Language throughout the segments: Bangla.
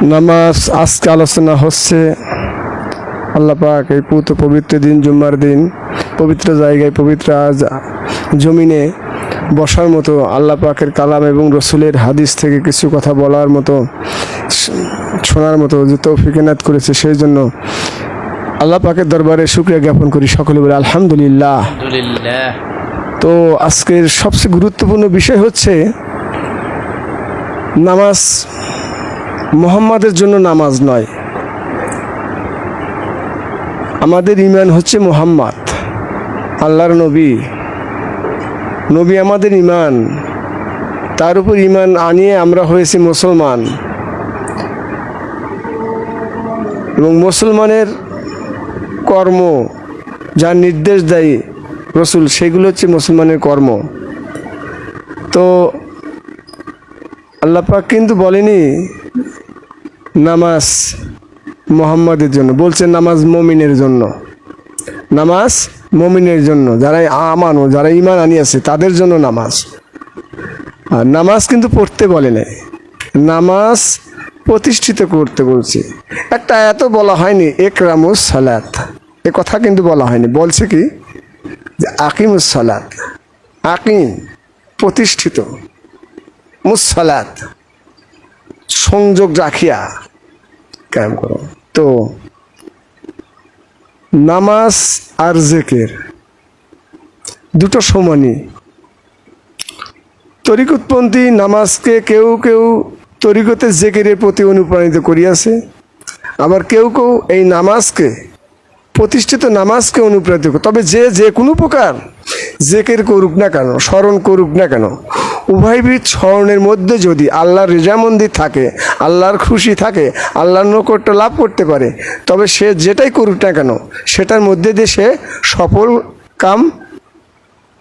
নামাজ আজকে আলোচনা হচ্ছে আল্লাহ পাক এই পবিত্র দিন জুম্মার দিন পবিত্র জায়গায় পবিত্র জমিনে বসার মতো আল্লাহ পাকের কালাম এবং রসুলের হাদিস থেকে কিছু কথা বলার মতো শোনার মতো যে তৌফিক এনায়েত করেছে, সেই জন্য আল্লাহ পাকের দরবারে শুকরিয়া জ্ঞাপন করি। সকলে বলে আলহামদুলিল্লাহ। তো আজকের সবচেয়ে গুরুত্বপূর্ণ বিষয় হচ্ছে নামাজ মুহাম্মাদের জন্য নামাজ নয়, আমাদের ঈমান হচ্ছে মুহাম্মদ আল্লাহর নবী আমাদের ঈমান, তার উপর ঈমান আনিয়ে আমরা হয়েছি মুসলমান। এবং মুসলমানের কর্ম যা নির্দেশ দেয় রসুল, সেগুলো হচ্ছে মুসলমানের কর্ম। তো আল্লাহ পাক কিন্তু বলেনি নামাজ মুহাম্মাদের জন্য, বলছেন নামাজ মুমিনের জন্য, নামাজ মুমিনের জন্য, যারা যারা ঈমান আনিয়েছে তাদের জন্য নামাজ। আর নামাজ কিন্তু পড়তে বলে নাই, নামাজ প্রতিষ্ঠিত করতে বলছে। একটা এত বলা হয়নি একরামুস সালাত, এ কথা কিন্তু বলা হয়নি, বলছে কি যে আকিমুস সালাত, আকিম প্রতিষ্ঠিত, মুসসালাত সংযোগ রাখিয়া কায়েম করো। তো নামাজ আর জিকির দুটো সমানই। তরিকতপন্থী নামাজকে কেউ কেউ তরিকতের জিকিরের প্রতি অনুপ্রাণিত করিয়াছে, আবার কেউ কেউ এই নামাজকে প্রতিষ্ঠিত নামাজকে অনুপ্রাণিত করে। তবে যে কোনো প্রকার জিকির করুক না কেন, স্মরণ করুক না কেন, উভয়বিধ স্মরণের মধ্যে যদি আল্লাহর রেজামন্দি থাকে, আল্লাহর খুশি থাকে, আল্লাহর নৈকট্য লাভ করতে পারে, তবে সে যেটাই করুক না কেন সেটার মধ্যে দিয়ে সে সফল কাম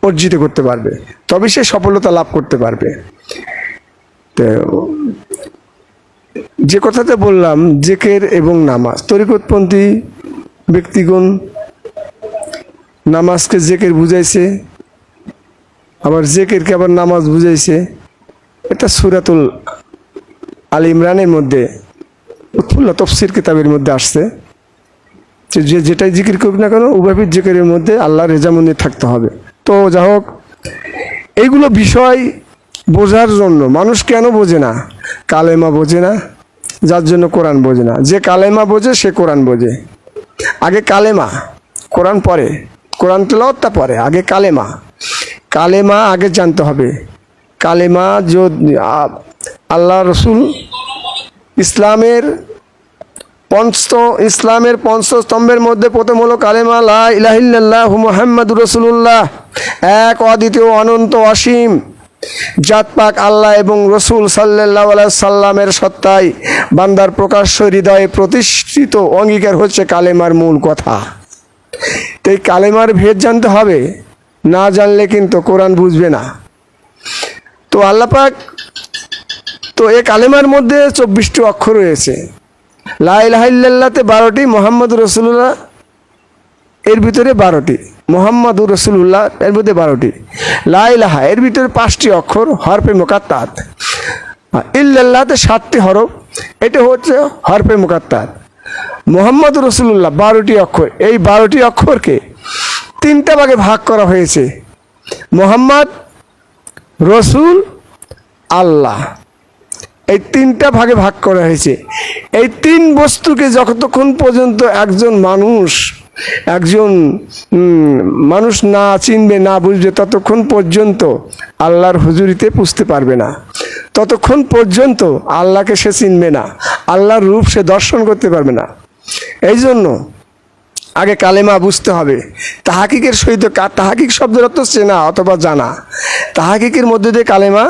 অর্জিত করতে পারবে, তবে সে সফলতা লাভ করতে পারবে। তো যে কথাতে বললাম জিকির এবং নামাজ, তরিকতপন্থী ব্যক্তিগণ নামাজকে জিকির বুঝাইছে, আবার জিকিরকে আবার নামাজ বুঝাইছে। এটা সূরাতুল আল ইমরানের মধ্যে উৎফুল্ল তফসির কিতাবের মধ্যে আসছে যে যেটাই জিকির করুক না কেন উভয়বিধ জিকিরের মধ্যে আল্লাহর রেজামন্দি থাকতে হবে। তো যা হোক, এইগুলো বিষয় বোঝার জন্য মানুষ কেন বোঝে না? কালেমা বোঝে না, যার জন্য কোরআন বোঝে না। যে কালেমা বোঝে সে কোরআন বোঝে। আগে কালেমা, কোরআন পরে, কোরআন তেলাওয়াতটা পরে, আগে কালেমা। কালেমা আগে জানতে হবে। কালেমা আল্লাহ রসুল ইসলামের পঞ্চস্তম্ভের মধ্যে প্রথম হলো কালেমা লা ইলাহা ইল্লাল্লাহ মুহাম্মাদুর রাসূলুল্লাহ, এক অদ্বিতীয় অনন্ত অসীম জাতপাক আল্লাহ এবং রসুল সাল্লাল্লাহু আলাইহি সাল্লামের সত্তায় বান্দার প্রকাশ্য হৃদয়ে প্রতিষ্ঠিত অঙ্গীকার হচ্ছে কালেমার মূল কথা। তো এই কালেমার ভেদ জানতে হবে, না জানলে কিন্তু কোরআন বুঝবে না। তো আল্লাহ পাক তো এই কালেমার মধ্যে 24টি অক্ষর রয়েছে। লা ইলাহা ইল্লাল্লাহতে 12টি, মুহাম্মাদুর রাসূলুল্লাহ এর ভিতরে 12টি, মুহাম্মাদুর রাসূলুল্লাহ এর মধ্যে 12টি। লা ইলাহা এর ভিতরে 5টি অক্ষর, হরফে মুকাত্তাত। ইল্লাল্লাহতে 7টি হরফ, এটা হচ্ছে হরফে মুকাত্তাত। মুহাম্মাদুর রাসূলুল্লাহ 12টি অক্ষর, এই 12টি অক্ষরকে 3টা ভাগে ভাগ করা হয়েছে। মুহাম্মদ, রসুল, আল্লাহ, এই 3টা ভাগে ভাগ করা হয়েছে। এই 3 বস্তুকে যতক্ষণ পর্যন্ত একজন মানুষ না চিনবে, না বুঝবে, ততক্ষণ পর্যন্ত আল্লাহর হুজুরিতে পুজতে পারবে না, ততক্ষণ পর্যন্ত আল্লাহকে সে চিনবে না, আল্লাহর রূপ সে দর্শন করতে পারবে না। এই জন্য আগে কালেমা বুঝতে হবে। তাহাকিকের সহিত, তাহাকিক শব্দের অর্থ চেনা অথবা জানা, তাহাকিকের মধ্যে দিয়ে কালেমা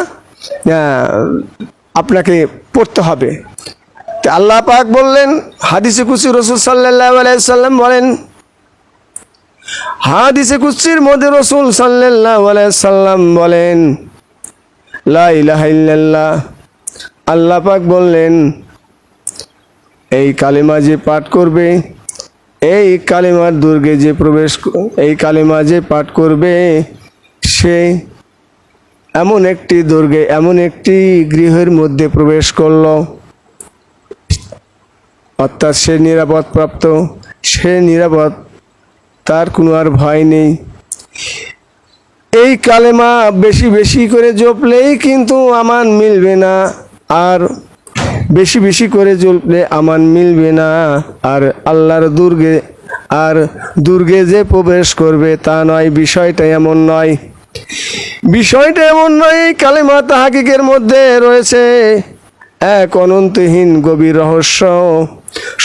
আপনাকে পড়তে হবে। তো আল্লাহ পাক বললেন হাদিসে কুদসি, রাসূল সাল্লাল্লাহু আলাইহি সাল্লাম বলেন, হাদিসে কুদসির মধ্যে রাসূল সাল্লাল্লাহু আলাইহি সাল্লাম বলেন লা ইলাহা ইল্লাল্লাহ, আল্লাহ পাক বললেন এই কালেমা যে পাঠ করবে, এই কালেমার দুর্গে যে এই কালেমা যে পাঠ করবে, সে এমন একটি দুর্গে, এমন একটি গৃহের মধ্যে প্রবেশ করলো অর্থাৎ সে নিরাপদপ্রাপ্ত, সে নিরাপদ, তার কোনো আর ভয় নেই। এই কালেমা বেশি বেশি করে জপলেই কিন্তু আমান মিলবে না, আর বেশি বেশি করে জপলে আমান মিলবে না। আর আল্লাহর দুর্গে যে প্রবেশ করবে তা নয়, বিষয়টা এমন নয়, বিষয়টা এমন নয়। এই কালেমা তাহাকিকের মধ্যে রয়েছে এক অনন্তহীন গভীর রহস্য,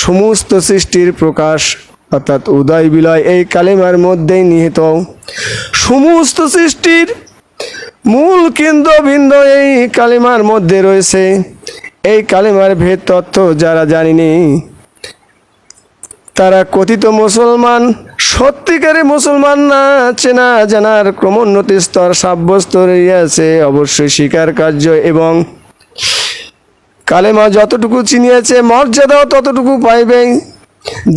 সমস্ত সৃষ্টির প্রকাশ অর্থাৎ উদয় বিলয় এই কালেমার মধ্যেই নিহিত। সমস্ত সৃষ্টির মূল কেন্দ্রবিন্দু এই কালেমার মধ্যে রয়েছে। এই কালেমার ভেদ তথ্য যারা জানেনি তারা কথিত মুসলমান, সত্যিকারে মুসলমান না। চেনা জানার ক্রমোন্নতি স্তর সাব্যস্ত রইয়াছে অবশ্যই স্বীকার কার্য, এবং কালেমা যতটুকু চিনিয়েছে মর্যাদাও ততটুকু পাইবে।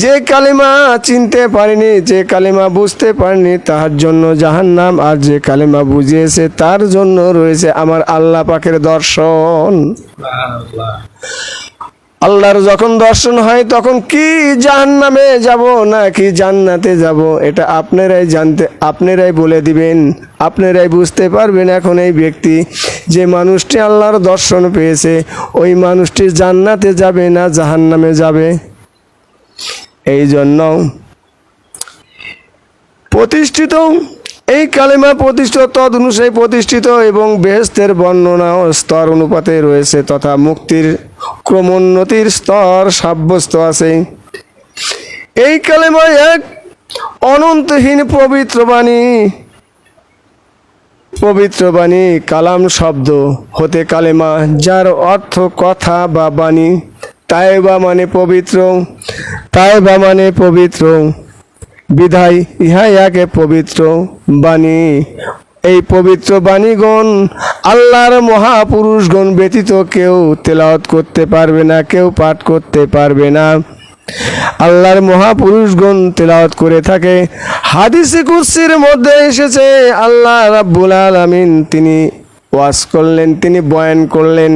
যে কালেমা চিনতে পারেনি, যে কালেমা বুঝতে পারেনি, তার জন্য জাহান্নাম, আর যে কালেমা বুঝিয়েছে তার জন্য রয়েছে আমার আল্লাহ পাকের দর্শন। আল্লাহর যখন দর্শন হয় তখন কি জাহান্নামে যাব নাকি জান্নাতে যাব, এটা আপনারাই বলে দিবেন, আপনারাই বুঝতে পারবেন। এখন এই ব্যক্তি যে মানুষটি আল্লাহর দর্শন পেয়েছে ওই মানুষটি জান্নাতে যাবে না জাহান্নামে যাবে। এই জন্য প্রতিষ্ঠিত এই কালেমা প্রতিষ্ঠিত তদ অনুযায়ী প্রতিষ্ঠিত, এবং বেহেশতের বর্ণনা ও স্তর অনুপাতে রয়েছে তথা মুক্তির ক্রমোন্নতির স্তর সাব্যস্ত আছে। এই কালেমা এক অনন্তহীন পবিত্র বাণী, কালাম শব্দ হতে কালেমা, যার অর্থ কথা বা বাণী। তাইবা মানে পবিত্র বিধায় ইহা একে পবিত্র বাণী। এই পবিত্র বাণীগণ আল্লাহর মহাপুরুষগণ ব্যতীত কেউ তেলাওয়াত করতে পারবে না, কেউ পাঠ করতে পারবে না। আল্লাহর মহাপুরুষগণ তেলাওয়াত করে থাকে। হাদিসে কুদসির মধ্যে এসেছে আল্লাহ রাব্বুল আলামিন তিনি ওয়াজ করলেন, তিনি বয়ান করলেন,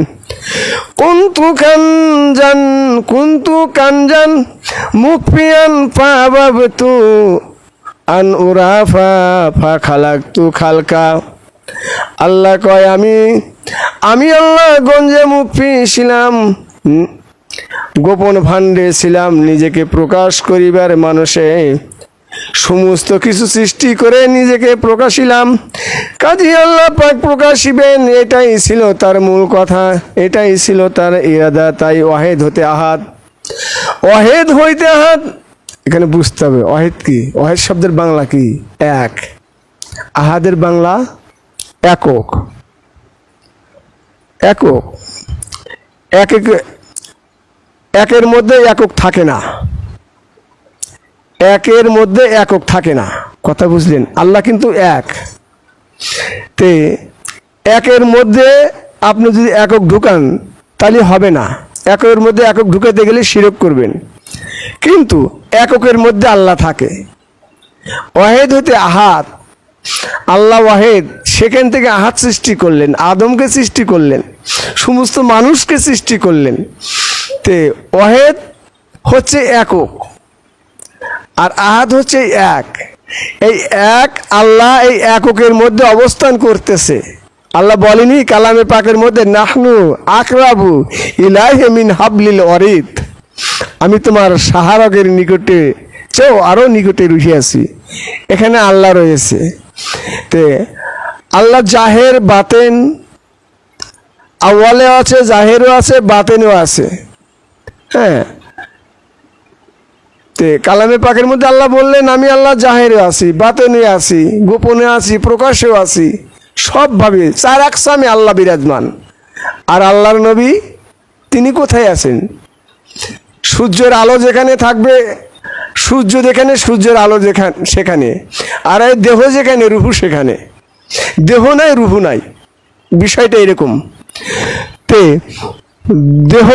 কুনতু কানজান মুকফিয়ান ফাবাবতু আন উরাফা ফা খালাকতু খালকা। আল্লাহ কয় আমি আল্লাহ গঞ্জে মুকফি ছিলাম, গোপন ভাণ্ডে ছিলাম, নিজেকে প্রকাশ করিবার মানুষে সমস্ত কিছু সৃষ্টি করে নিজেকে প্রকাশিলাম। কাজী আল্লাহ পাক প্রকাশিবেন, এটাই ছিল তার মূল কথা, এটাই ছিল তার ইরাদা। তাই ওয়াহেদ হতে আহাদ, ওয়াহেদ হইতে আহাদ, এখানে বুঝতে হবে ওয়াহেদ কি। ওয়াহেদ শব্দের বাংলা কি? এক। আহাদের বাংলা একক। একক, একের মধ্যে একক থাকে না, একের মধ্যে একক থাকে না। কথা বুঝলেন? আল্লাহ কিন্তু এক। তে একের মধ্যে আপনি যদি একক ঢুকান তাহলে হবে না। একের মধ্যে একক ঢুকাতে গেলে শিরক করবেন, কিন্তু এককের মধ্যে আল্লাহ থাকে। ওয়াহেদ হতে আহাদ, আল্লাহ ওয়াহেদ, সেখান থেকে আহাদ সৃষ্টি করলেন, আদমকে সৃষ্টি করলেন, সমস্ত মানুষকে সৃষ্টি করলেন। তে ওয়াহেদ হচ্ছে একক আর আহাদ হচ্ছে এক। এই এক আল্লাহ এই এককের মধ্যে অবস্থান করতেছে। আল্লাহ বলেনি কালামে পাকের মধ্যে নাহনু আকরাবু ইলাইহি মিন হাবলিল ওয়ারিদ, আমি তোমার সাহারকের নিকটে চেয়েও আরও নিকটে রহিয়াছি। এখানে আল্লাহ রয়েছে। তে আল্লাহ জাহের বাতেন, আওয়ালে আছে, জাহেরও আছে, বাতেনও আছে। হ্যাঁ, তে কালামে পাকের মধ্যে আল্লাহ বললেন আমি আল্লাহ জাহেরে আছি, বাতেনে আছি, গোপনে আছি, প্রকাশেও আছি, সবভাবে চার আকসামে আল্লাহ বিরাজমান। আর আল্লাহর নবী তিনি কোথায় আছেন? সূর্যের আলো যেখানে থাকবে, সূর্য যেখানে, সূর্যের আলো যেখানে সেখানে, আর এই দেহ যেখানে রুহু সেখানে। দেহ নাই রুহু নাই, বিষয়টা এরকম। তে দেহ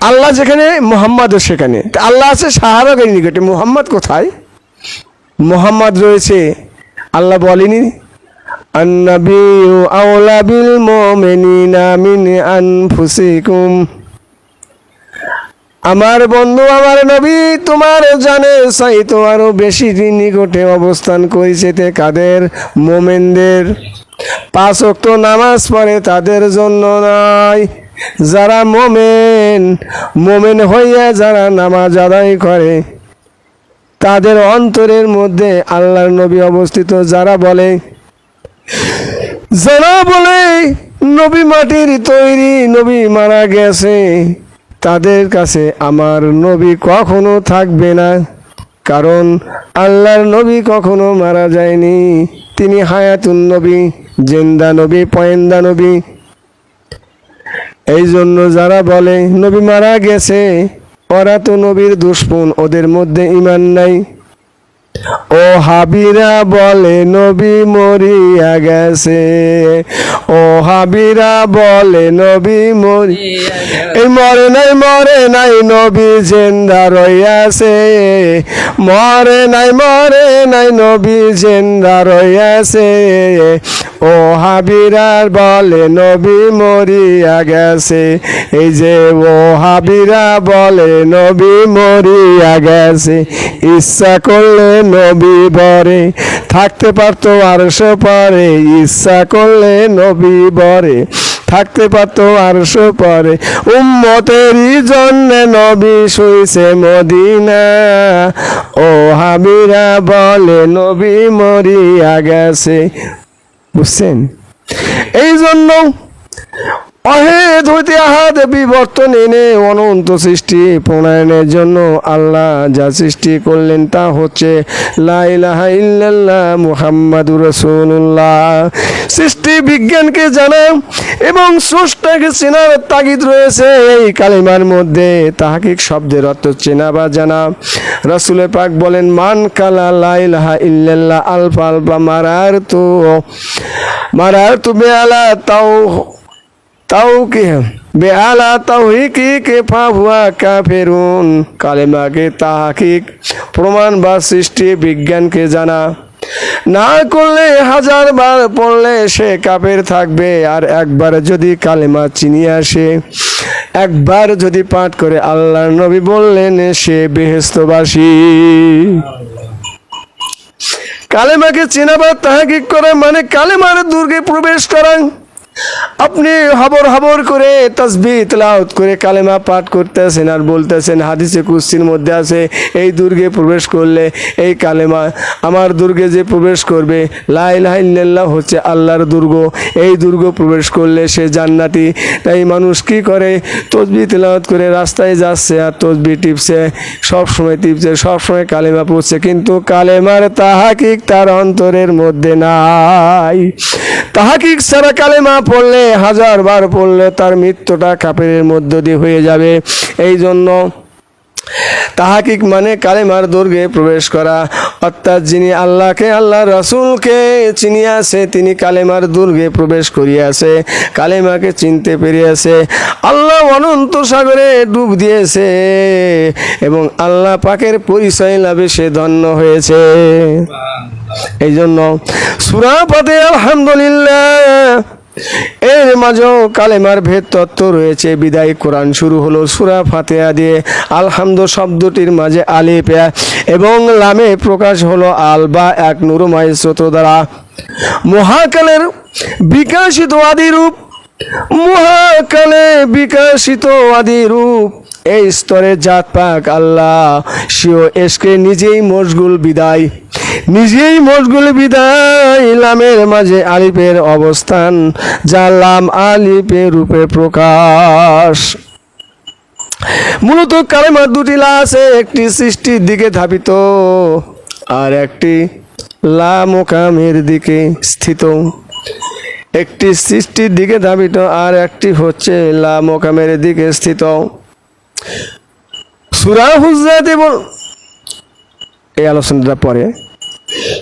আল্লাহ যেখানে মুহাম্মাদও সেখানে। আল্লাহ আছে সাহারকের নিকটে, মুহাম্মদ কোথায়? মুহাম্মদ রয়েছে, আল্লাহ বলেনি আন্নাবিয়্যু আওলা বিল মুমিনিনা মিন আনফুসিকুম, আমার বন্ধু আমার নবী তোমার জানে চাইতো আরো বেশি নিকটে অবস্থান করেছে কাদের? মোমেনদের। 5 ওয়াক্ত নামাজ পড়ে তাদের জন্য নয়, যারা মোমেন হইয়া যারা নামাজ আদায় করে তাদের অন্তরের মধ্যে আল্লাহর নবী অবস্থিত। যারা বলে নবী মাটির তৈরি, নবী মারা গেছে, তাদের কাছে আমার নবী কখনো থাকবে না, কারণ আল্লাহর নবী কখনো মারা যায়নি, তিনি হায়াতুন নবী, জিন্দা নবী, পয়েন্দা নবী। এই জন্য যারা বলে নবী মারা গেছে, ওরা তো নবীর দুশমন, ওদের মধ্যে ঈমান নাই। ও হাবিরা বলে নবী মরিয়া গেছে, ও হাবিরা বলে নবী এই মরে নাই নবী জিন্দা রইয়াছে, মরে নাই নবী জিন্দা রইয়াছে। ও হাবিরার বলে নবী মরিয়া গেছে, এই যে ও হাবিরা বলে নবী মরিয়া গেছে। ইচ্ছা করলে নবী বরে থাকতে পারতো আরশ পরে, ইচ্ছা করলে নবী বরে থাকতে পারতো আরশ পরে। উম্মতেরই জন্য নবী শুইছে মদিনা, ও হাবিরা বলে নবী মরিয়া গেছে। বুঝছেন? এই জন্য অহেদ হইতে আহাদ বিবর্তন এনে অনন্ত সৃষ্টি প্রণয়নের জন্য আল্লাহ যা সৃষ্টি করলেন তা হচ্ছে লা ইলাহা ইল্লাল্লাহ মুহাম্মাদুর রাসূলুল্লাহ। সৃষ্টি বিজ্ঞানকে জানা এবং স্রষ্টাকে চেনার তাগিদ রয়েছে এই কালিমার মধ্যে। তাহকিক শব্দের অর্থ চেনা বা জানা। রাসূল পাক বলেন মান কালা লা ইলাহা ইল্লাল্লাহ আলফা আলফা মারারতু বেআলা তাও কি বেআলা তাওহীকি কে ফাহুয়া কাফিরুন। কালেমাকে তাহকিক প্রমাণ বা সৃষ্টি বিজ্ঞানকে জানা না করলে 1000 বার পড়লে সে কাফের থাকবে, আর একবার যদি কালেমা চিনিয়ে আসে, একবার যদি পাঠ করে আল্লাহর নবী বললেন সে বেহেশতবাসী। কালেমাকে চেনা বা তাহকিক করা মানে কালেমার দুর্গে প্রবেশ করা। আপনি হবর করে তাসবিহ তেলাওয়াত করে কালেমা পাঠ করতেছেন আর বলতেছেন হাদিসে কুদসির মধ্যে আছে এই দুর্গে প্রবেশ করলে এই কালেমা আমার দুর্গে যে প্রবেশ করবে, লা ইলাহা ইল্লাল্লাহ হচ্ছে আল্লাহর দুর্গ, এই দুর্গ প্রবেশ করলে সে জান্নাতি। তাই মানুষ কি করে? তাসবিহ তেলাওয়াত করে রাস্তায় যাচ্ছে আর তাসবিহ টিপছে, সবসময় কালেমা পড়ছে, কিন্তু কালেমার তাহকিক তার অন্তরের মধ্যে নাই। তাহকিক ছাড়া কালেমা পড়লে 1000 বার পড়লে তার মৃত্যুটা কাফেরের মধ্য দিয়ে হয়ে যাবে। এই জন্য তাহকিক মানে কালেমার দুর্গে প্রবেশ করা, অর্থাৎ যিনি আল্লাহকে আল্লাহ রাসূলকে চিনিয়াছে তিনি কালেমার দুর্গে প্রবেশ করিয়াছে, কালেমাকে চিনতে পেরিয়াছে, আল্লাহ অনন্ত সাগরে ডুব দিয়েছে এবং আল্লাহ পাকের পরিচয় লাভে সে ধন্য হয়েছে। এই জন্য সূরা ফাতিহা আলহামদুলিল্লাহ এর মাঝেও কালেমার ভেদ তত্ত্ব রয়েছে। বিদায় কোরআন শুরু হলো সূরা ফাতিহা দিয়ে। আলহামদু শব্দটির মাঝে আলিফ এবং লামে প্রকাশ হলো আল বা এক নূরময় স্রোত দ্বারা। মহাকালের বিকাশিত আদিরূপ, মহাকালে বিকাশিত আদিরূপ এই স্তরে জাত পাক আল্লাহ সিও এসকে নিজেই মশগুল বিদায়, লামের মাঝে আলিফের অবস্থান, যা লাম আলিফের রূপে প্রকাশ। মূলত কালেমার দুটি লা আছে, একটি সৃষ্টির দিকে ধাবিত আর একটি লা মোকামের দিকে স্থিত। একটি সৃষ্টির দিকে ধাবিত আর একটি হচ্ছে লা মোকামের দিকে স্থিত। সূরা হুজরাত এবং এই আলোচনাটা পরে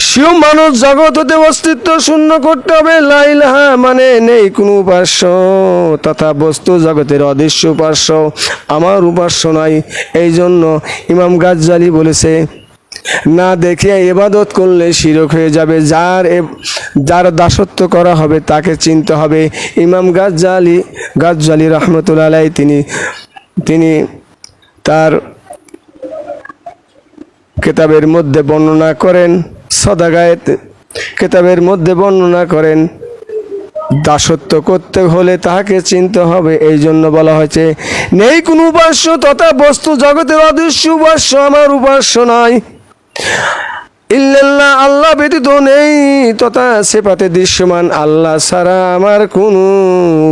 শিও মানুষ জগৎ হতে অস্তিত্ব শূন্য করতে হবে। লা ইলাহা মানে নেই কোনো উপাস্য তথা বস্তু জগতের অদৃশ্য উপাস্য, আমার উপাস্য নাই। এই জন্য ইমাম গাজ্জালি বলেছে না দেখিয়া ইবাদত করলে শিরক হয়ে যাবে, যার দাসত্ব করা হবে তাকে চিনতে হবে। ইমাম গাজ্জালি রহমতুল্লাহ আলাইহি তিনি তার কিতাবের মধ্যে বর্ণনা করেন, সদাগায়েত কিতাবের মধ্যে বর্ণনা করেন, দাসত্ব করতে হলে তাহাকে চিনতে হবে। এই জন্য বলা হয়েছে, নেই কোন উপাস্য তথা বস্তু জগতের অদৃশ্য উপাস্য আমার উপাস্য নয়, ইল্লাল্লাহ আল্লাহ ব্যতীত নেই তথা সেপাতে দৃশ্যমান আল্লাহ ছাড়া আমার কোনো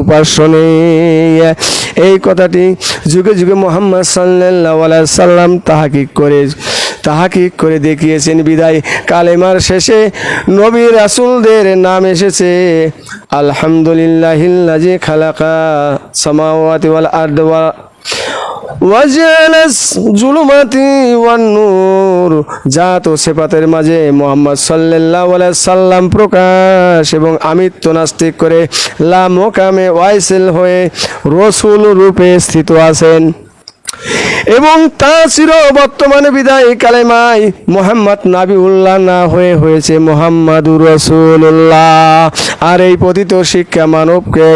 উপাস্য নেই। এই কথাটি যুগে যুগে মুহাম্মদ সাল্লাল্লাহু আলাইহি সাল্লাম তাহাকিক করে দেখিয়েছেন। বিদায় কালেমার শেষে নবী রাসূলদের নাম এসেছে, আলহামদুলিল্লাহিল্লাযী খালাকা সামাওয়াতি ওয়াল আরদ ওয়াজালাস জুলুমাতি ওয়ান নূর। জাত ও সিফাতের মাঝে মুহাম্মদ সাল্লাল্লাহু আলাইহি সাল্লাম প্রকাশ এবং আমিত্ব নাস্তিক করে লা মোকামে ওয়াইসিল হয়ে রসুল রূপে স্থিত আছেন এবং তা চির বর্তমানে। বিদায় কালেমায় মুহাম্মদ নাবিউল্লাহ না হয়ে হয়েছে মুহাম্মাদুর রাসূলুল্লাহ। আর এই পতিত শিক্ষা মানবকে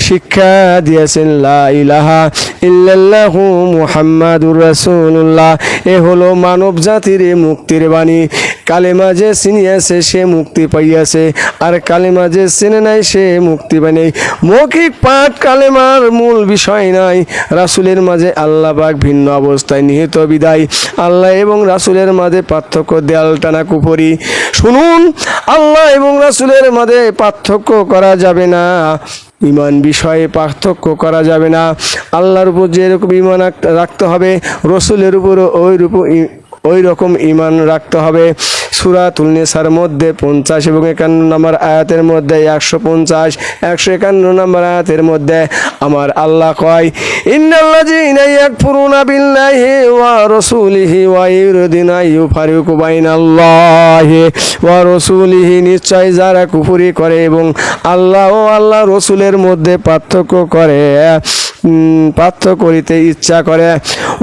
শিক্ষা দিয়েছেন লা ইলাহা ইল্লাল্লাহু মুহাম্মাদুর রাসূলুল্লাহ। এ হলো মানব জাতির মুক্তির বাণী। কালেমা যে চিনিয়াছে সে মুক্তি পাইয়াছে, আর কালেমা যে চেনে নাই সে মুক্তি পায় নাই। মৌখিক পাঠ কালেমার মূল বিষয় নাই। রাসূলের মাঝে আল্লাহ পাক ভিন্ন অবস্থায় নিহিত। বিদায় আল্লাহ এবং রাসূলের মাঝে পার্থক্য দেয়াল টানা কুফরি। শুনুন, আল্লাহ এবং রাসূলের মাঝে পার্থক্য করা যাবে না। ইমান বিষয়ে পার্থক্য করা যাবে না। আল্লাহর উপর যেরকম ইমান রাখতে হবে, রসুলের উপরও ওই রকম ইমান রাখতে হবে। সূরাতুন নিসার মধ্যে 50 এবং 51 নম্বর আয়াতের মধ্যে 150, 151 নম্বর আয়াতের মধ্যে আমার আল্লাহ কয়, ইন্নাল্লাযীনা ইয়াকফুরুনা বিল্লাহি ওয়া রাসূলিহি ওয়া ইউরিদুনা ইউফারিকু বাইনাল্লাহি ওয়া রাসূলিহি, নিশ্চয় যারা কুফরি করে এবং আল্লাহ ও আল্লাহ রসুলের মধ্যে পার্থক্য করিতে ইচ্ছা করে,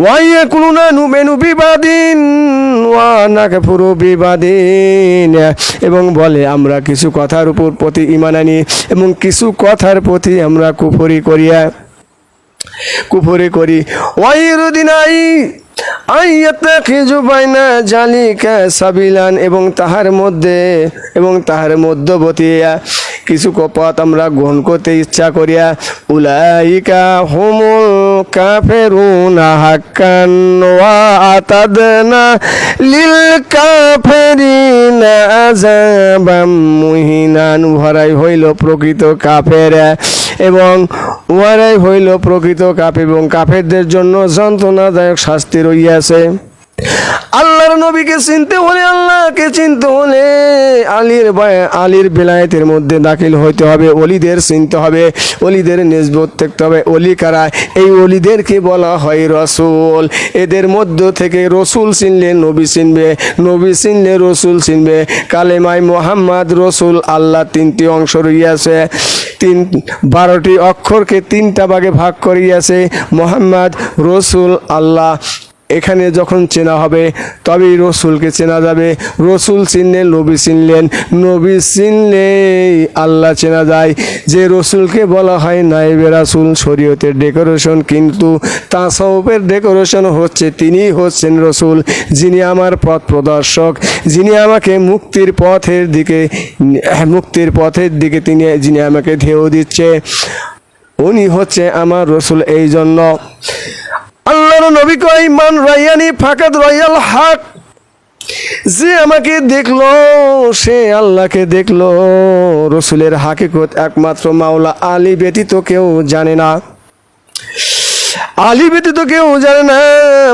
ওয়াইয়াকুলুনা নুমিনু বিবাদিন ওয়া নাকফুরু বিবাদিন, এবং বলে আমরা কিছু কথার উপর প্রতি ঈমান আনি এবং কিছু কথার প্রতি আমরা কুফরি করি। ওয়াইরুদিনাই আইয়াতাখিযু বাইনা জালিকা সাবিলান, এবং তাহার মধ্যবর্তী কিছু পথ আমরা গ্রহণ করতে ইচ্ছা করিয়া, উলাইকা হুমুল কাফিরুনা হাক্কান ওয়া আতাদনা লিল কাফিরিনা আযাবাম মুহিনান। উহারাই হইল প্রকৃত কাফের এবং কাফেরদের জন্য যন্ত্রণাদায়ক শাস্তি রইয়াছে। আল্লাহর নবীকে চিনতে হলে, আল্লাহকে চিনতে হলে আলীর বেলায়েতের মধ্যে দাখিল হইতে হবে। ওলিদের চিনতে হবে, ওলিদের নিসবত থাকতে হবে। ওলি কারা? এই ওলিদেরকে বলা হয় রসুল। এদের মধ্য থেকে রসুল চিনলে নবী চিনবে, নবী চিনলে রসুল চিনবে। কালেমায় মুহাম্মদ রসুল আল্লাহ 3টি অংশ রইয়াছে। 12টি অক্ষরকে 3টা ভাগে ভাগ করিয়াছে। মুহাম্মদ রসুল আল্লাহ। এখানে যখন চেনা হবে তবেই রসুলকে চেনা যাবে। রসুল চিনলে নবী চিনলেন, নবী চিনলে আল্লাহ চেনা যায়। যে রসুলকে বলা হয় নায়েবে রাসূল, শরীয়তের ডেকোরেশন, কিন্তু তাসাউফের ডেকোরেশন হচ্ছে তিনিই হচ্ছেন রসুল, যিনি আমার পথ প্রদর্শক, যিনি আমাকে মুক্তির পথের দিকে যিনি আমাকে ঢেউ দিচ্ছে, উনি হচ্ছে আমার রসুল। এই জন্য আল্লাহর নবী কয়, মান রায়ানি ফাকাদ রায়াল হক, যে আমাকে দেখলো সে আল্লাহকে দেখলো। রসুলের হাকিকত একমাত্র মাওলা আলী ব্যতীত কেউ জানে না।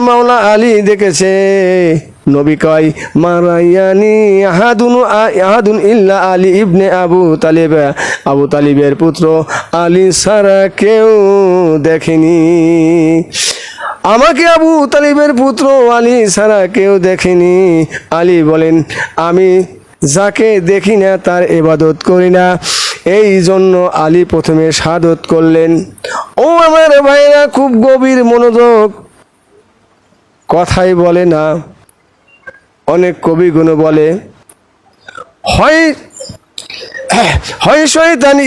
মাওলা আলী দেখেছে। নবী কয়, মা রায়ানি আহাদুন ইল্লা আলী ইবনে আবু তালিব, আবু তালিবের পুত্র আলী ছাড়া কেউ দেখেনি আমাকে। আবু তালিবের পুত্র আলী ছাড়া কেউ দেখেনি। আলী বলেন, আমি যাকে দেখি না তার ইবাদত করি না। এই জন্য আলী প্রথমে শাহাদত করলেন। ও আমার ভাইরা, খুব গভীর মনোযোগ, কথাই বলে না। অনেক কবিগুণ বলে, হয় শয়তান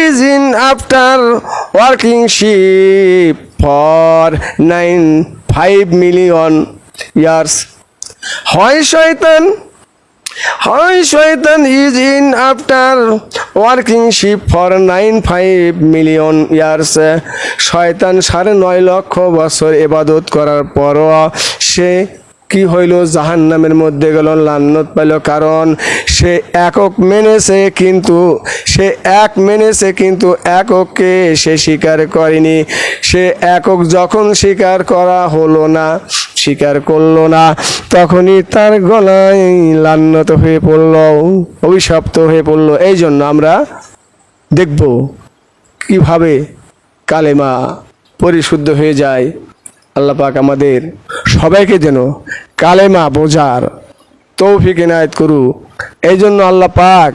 is in after working ship for 5 million years. হয় শয়তান is in after working ship for 5 million years. শয়তান 9.5 লক্ষ বছর ইবাদত করার পরও সে কি হইল? জাহান্নামের মধ্যে গেল, লান্নত পেল। কারণ সে একক মেনেছে, কিন্তু এককে সে স্বীকার করেনি। সে একক যখন স্বীকার করলো না, তখনই তার গলায় লান্নত হয়ে পড়ল, অভিশপ্ত হয়ে পড়ল। এই জন্য আমরা দেখব কিভাবে কালেমা পরিশুদ্ধ হয়ে যায়। আল্লাহ পাক আমাদের সবাইকে যেন কালেমা বোঝার তৌফিক এনায়েত করুক। এই জন্য আল্লাহ পাক